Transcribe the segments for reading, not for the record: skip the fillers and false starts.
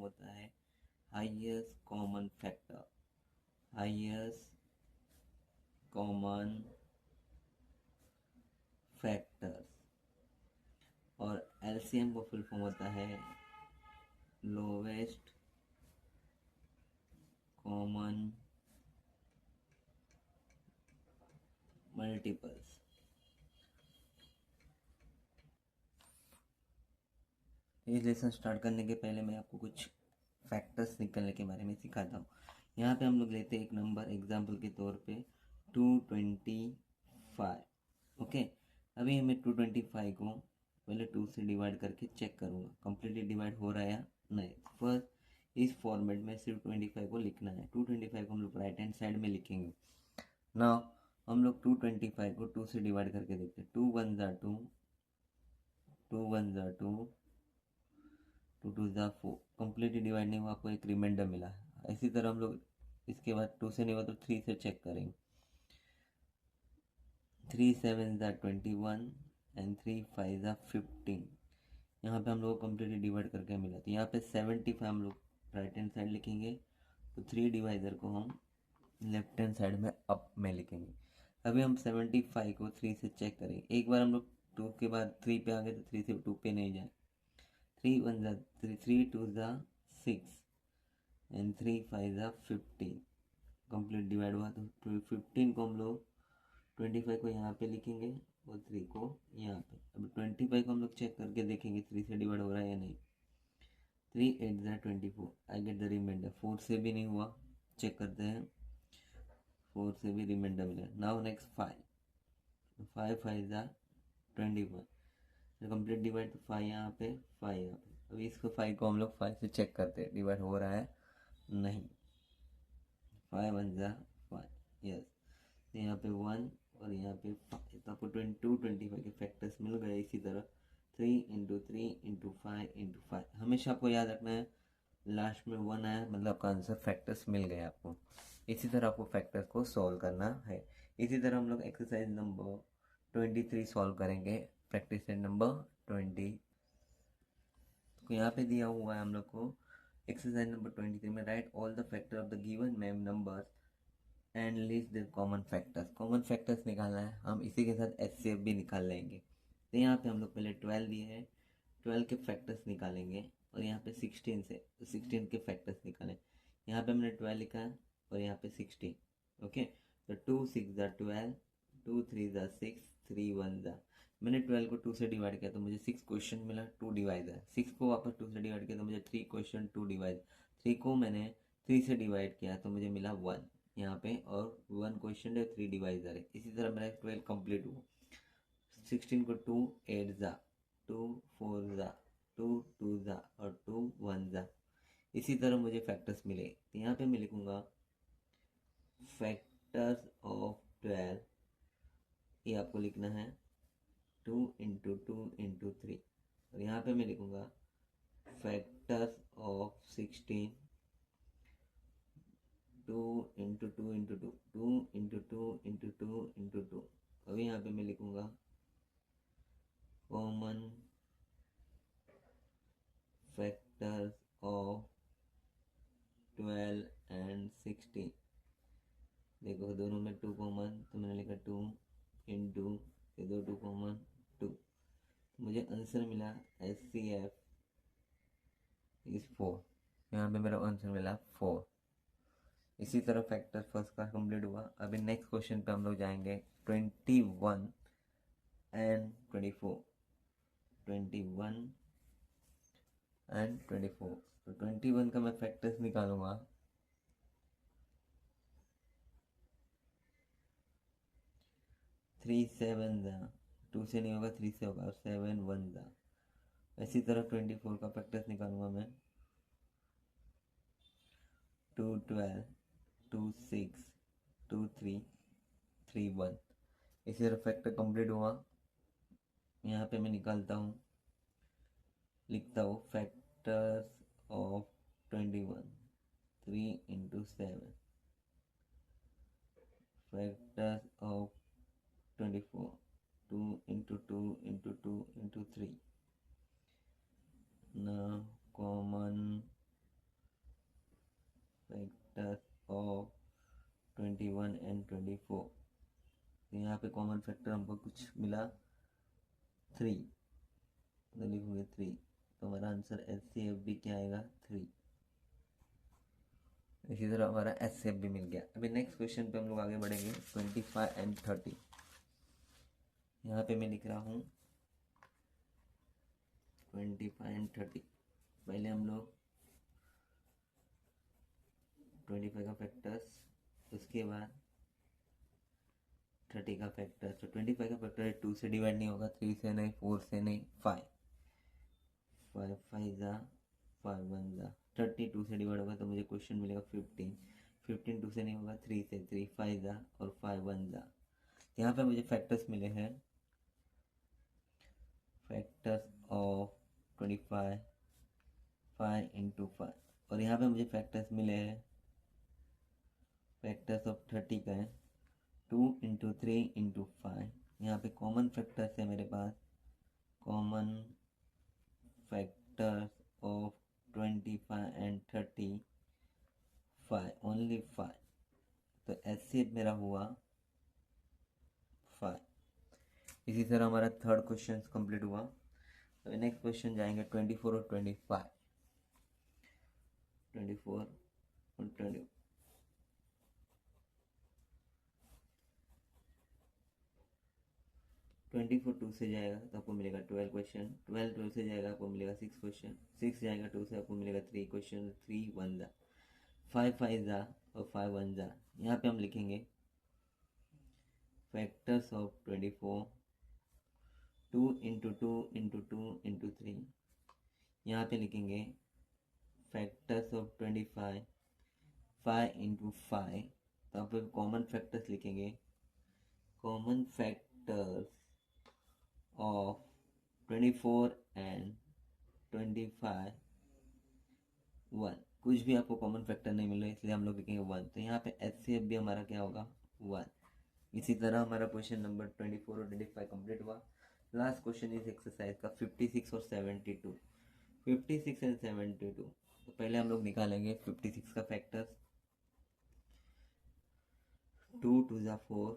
होता है highest common factor, highest common factors, और एलसीएम का फुल फॉर्म होता है लोवेस्ट कॉमन मल्टीपल्स। ये लेसन स्टार्ट करने के पहले मैं आपको कुछ फैक्टर्स निकलने के बारे में सिखाता हूँ। यहाँ पे हम लोग लेते हैं एक नंबर एग्जाम्पल के तौर पे 225। ओके, अभी मैं 225 को पहले 2 से डिवाइड करके चेक करूँगा कंप्लीटली डिवाइड हो रहा है या नहीं। फर्स्ट इस फॉर्मेट में सिर्फ 25 को लिखना है। 225 को हम लोग राइट हैंड साइड में लिखेंगे। नाउ हम लोग 225 को 2 से डिवाइड करके देखते हैं। 2 1 ज़ा 2, 2 1 ज़ा 2, 2 2 ज़ा 4। कंप्लीटली डिवाइड नहीं हुआ, आपको एक रिमाइंडर मिला है। इसी तरह हम लोग इसके बाद 2 से नहीं हुआ तो 3 से चेक करेंगे। 3 7 ज़ा 21 एंड 3 5 ज़ा 15। यहाँ पे हम लोग को कंप्लीटली डिवाइड करके मिला। तो यहाँ पे 75 हम लोग राइट हैंड साइड लिखेंगे, तो 3 डिवाइजर को हम लेफ्ट हैंड साइड में अप में लिखेंगे। अभी हम 75 को 3 से चेक करेंगे। एक बार हम लोग 2 के बाद 3 पे आ गए तो 3 से 2 पे नहीं जाए। 3 1 ज़ा 3, 3 2 ज़ा 6 एंड 3 5 ज़ा 15। कंप्लीट डिवाइड हुआ तो 15 को हम लोग 25 को यहाँ पे लिखेंगे और 3 को यहाँ पे। अब 25 को हम लोग चेक करके देखेंगे 3 से डिवाइड हो रहा है या नहीं। 3 8 ज़ा 24, आई गेट द रिमाइंडर। 4 से भी नहीं हुआ, चेक करते हैं। 4 से भी रिमाइंडर मिला। नाउ नेक्स्ट 5, 5 5 ज़ा 21। कंप्लीट डिवाइड तो 5 यहाँ पे, 5 यहाँ पे। अभी इसको 5 को हम लोग 5 से चेक करते हैं डिवाइड हो रहा है नहीं। 5 1 ज़ा 5, यस। तो यहाँ पे 1 और यहाँ पे 5, तो आपको 25 के फैक्टर्स मिल गए। इसी तरह 3 इंटू 3 इंटू 5 इंटू 5। हमेशा आपको याद रखना है लास्ट में 1 आया मतलब आपका आंसर फैक्टर्स मिल गए आपको। इसी तरह आपको फैक्टर्स को सॉल्व करना है। इसी तरह हम लोग एक्सरसाइज नंबर 23 सॉल्व करेंगे। प्रैक्टिस नंबर 20 को यहाँ पे दिया हुआ है हम लोग को। एक्सरसाइज नंबर 23 में right all the factor of the given ma'am numbers and list the common factors. Common factors निकालना है, हम इसी के साथ एचसीएफ भी निकाल लेंगे। तो यहाँ पे हम लोग पहले 12 दिए हैं, 12 के फैक्टर्स निकालेंगे। और यहाँ पे 16 से, तो 16 के फैक्टर्स निकालें। यहाँ पे हमने 12 लिखा है और यहाँ पे 16। ओके, तो 2 6 ज़ा 12, 2 3 ज़ा 6, 3 1 ज़ा। मैंने 12 को 2 से डिवाइड किया तो मुझे 6 क्वेश्चन मिला, 2 डिवाइडर। 6 को वापस 2 से डिवाइड किया तो मुझे 3 क्वेश्चन 2 डिवाइड। 3 को मैंने 3 से डिवाइड किया तो मुझे मिला 1 यहाँ पे, और 1 क्वेश्चन है, 3 डिवाइडर है। इसी तरह मेरा 12 कंप्लीट हुआ। 16 को 2 8 ज़ा, 2 4 ज़ा, 2 2 ज़ा और 2 1 ज़ा। इसी तरह मुझे फैक्टर्स मिले। तो यहाँ पे मैं लिखूँगा फैक्टर्स ऑफ 12। ये आपको लिखना है 2 इंटू 2 इंटू 3। और यहाँ पे मैं लिखूँगा factors of 16, 2 into 2 into 2, 2 into 2 into 2 into 2। अभी यहाँ पे मैं लिखूँगा कॉमन फैक्टर्स ऑफ 12 एंड 16। देखो दोनों में 2 कॉमन, तो मैंने लिखा 2 इंटू ये 2 कॉमन 2। मुझे आंसर मिला HCF इज 4। यहाँ पे मेरा आंसर मिला 4। इसी तरह फैक्टर फर्स्ट का कंप्लीट हुआ। अभी नेक्स्ट क्वेश्चन पे हम लोग जाएंगे 21 एंड 24। 21 एंड 24। तो 21 का मैं फैक्टर्स निकालूंगा। 3 7 ज़ा, 2 से नहीं होगा 3 से होगा, और 7 1 ज़ा। इसी तरह 24 का फैक्टर्स निकालूंगा मैं। 2 12, 2 6, 2 3, 3 1। इसी तरह फैक्टर कंप्लीट हुआ। यहाँ पे मैं निकालता हूँ, लिखता हूँ factors of 21। 3 into 7। Factors of 24, 2 into 2 into 2 into 3। Now common 24। तो यहाँ पे कॉमन फैक्टर हमको कुछ मिला 3, तो लिखोगे 3। तो हमारा आंसर HCFB क्या आएगा 3। इसी तरह हमारा HCFB मिल गया। अभी नेक्स्ट क्वेश्चन पे हम लोग आगे बढ़ेंगे 25 एंड 30। यहाँ पे मैं लिख रहा हूँ 25 एंड 30। पहले हम लोग 25 का फैक्टर्स, उसके बाद 30 का फैक्टर्स। तो 25 का फैक्टर 2 से डिवाइड नहीं होगा, 3 से नहीं, 4 से नहीं, 5 5 जा 5 1 जा 32 से डिवाइड होगा तो मुझे क्वेश्चन मिलेगा 15। 15 2 से नहीं होगा, 3 से, 3 5 जा और 5 1 जा। यहाँ पे मुझे फैक्टर्स मिले हैं, फैक्टर्स ऑफ 25 5 इंटू 5। और यहाँ पे मुझे फैक्टर्स मिले हैं, फैक्टर्स ऑफ 30 का है 2 इंटू 3 इंटू 5। यहाँ पे कॉमन फैक्टर्स है मेरे पास, common factors of 25 and 30 5, only 5। तो HCF मेरा हुआ 5। इसी तरह हमारा थर्ड क्वेश्चन कंप्लीट हुआ। तो नेक्स्ट क्वेश्चन जाएंगे 24 और 25। 24 और 20। 24 2 से जाएगा तो आपको मिलेगा 12 क्वेश्चन, 12 2 से जाएगा आपको मिलेगा 6 क्वेश्चन, 6 जाएगा 2 से आपको मिलेगा 3 क्वेश्चन, 3 1 जा 5 5 जा और 5 1 जा। यहाँ पे हम लिखेंगे factors of 24 2 into 2 into 2 into 3। यहाँ पे लिखेंगे फैक्टर्स ऑफ 25 5 इंटू 5। तो आप कॉमन फैक्टर्स लिखेंगे, कॉमन फैक्टर्स of 24 and 25 1। कुछ भी आपको कॉमन फैक्टर नहीं मिल रहा इसलिए हम लोग लिखेंगे 1। तो यहाँ पे HCF भी हमारा क्या होगा 1। इसी तरह हमारा क्वेश्चन नंबर 24 और 25 कंप्लीट हुआ। लास्ट क्वेश्चन इस एक्सरसाइज का 56 और 72। 56 एंड 72। तो पहले हम लोग निकालेंगे 56 का फैक्टर्स, 2 2 जा 4,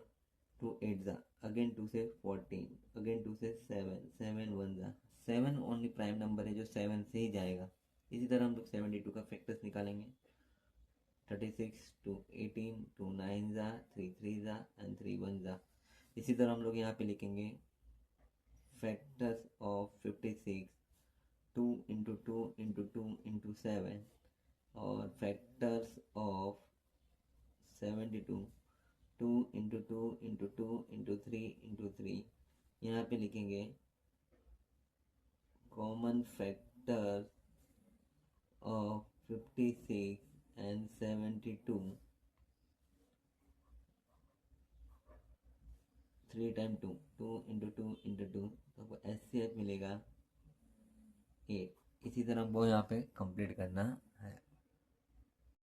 2 8 जा, अगेन 2 से 14, अगेन 2 से 7, 7 1 जा। 7 ओनली प्राइम नंबर है जो 7 से ही जाएगा। इसी तरह हम लोग 72 का फैक्टर्स निकालेंगे, 36 2 18, 2 9 जा, 3 3 जा एंड 3 1 जा। इसी तरह हम लोग यहाँ पे लिखेंगे factors of 56 2 into 2 into 2 into 7 और factors of 72 2 into 2 into 2 into 3 into 3। यहाँ पे लिखेंगे common factor of 56 and 72 3 time 2 2 into 2 into 2। तो आपको HCF मिलेगा 8। इसी तरह हमको यहाँ पे कंप्लीट करना